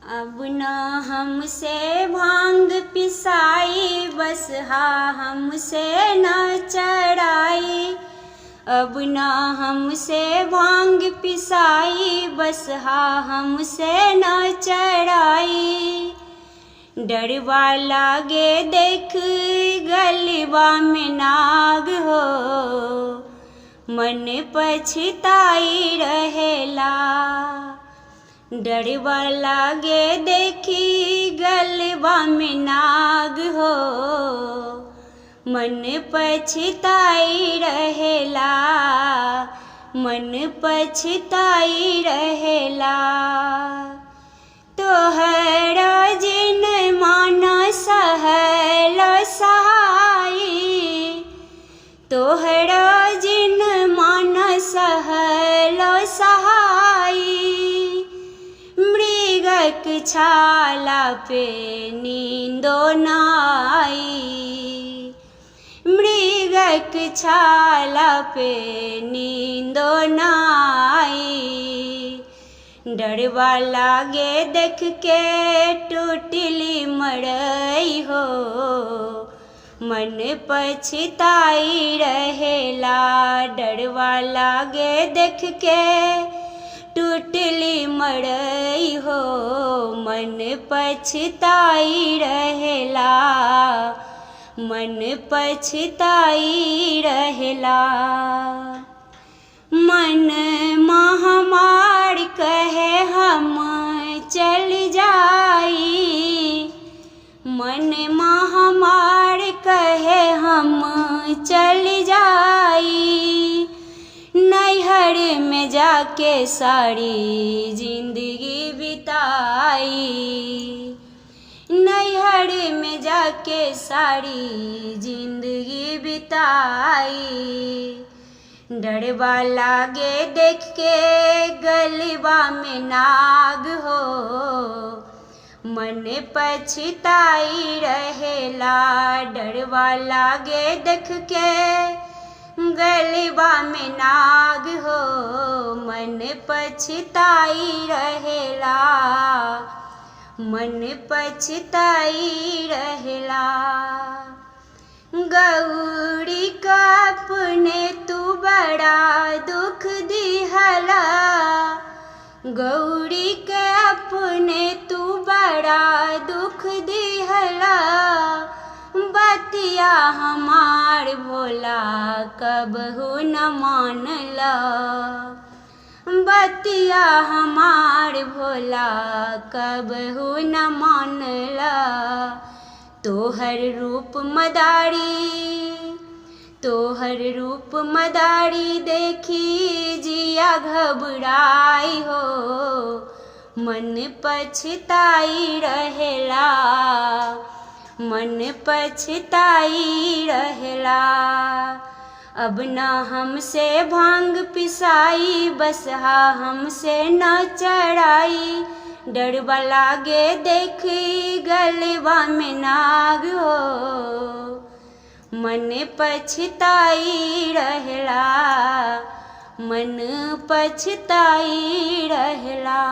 अब न हमसे भांग पिसाई, बसहा हमसे न चढ़ाई। अब न हमसे भांग पिसाई, बसहा हमसे न चढ़ाई। डरवा लागे देख गलबा में नाग हो, मन पछताई रहेला। डरवा लागे देखी गलबा में नाग हो, मन पछताई रहेला, मन पछताई रहेला। तोहरा जिन माना सहल सहाई, तोहरा जिन माना सहल सहाई। मृगक छाला पे नींदो नाई, मृगक छाला पे नींदो नाई। डरवा लागे देख के टूटली मड़ई हो, मन पछताई रहेला। डरवा लागे देख के टूटली मड़ई हो, मन पछताई रहेला, मन पछताई रहेला। मन महामार कहे हम चल जाई, मन महामार कहे हम चल जाई। नैहर में जाके सारी जिंदगी बिताई, नैहर में जाके सारी जिंदगी बिताई। डरवा लागे देख के गलबा में नाग हो, मन पछताई रहेला। डरवा लागे देख के गलबा में नाग हो, मन पछताई रहेला, मन पछताई रहेला। गौरी का अपने तू बड़ा दुख दिहला, गौरी के अपने तू बड़ा दुख दिहला। बतिया हमार भोला कबहू न मानला, बतिया हमार भोला कबहू न मानला। तोहर रूप मदारी, तोहर रूप मदारी देखी जिया घबराई हो, मन पछताई रहेला, मन पछताई रहेला। अब न हमसे भांग पिसाई, बसहा हमसे न चढ़ाई। डरवा लागे देखी गलबा में नाग हो, मन पछताई रहेला, मन पछताई रहेला।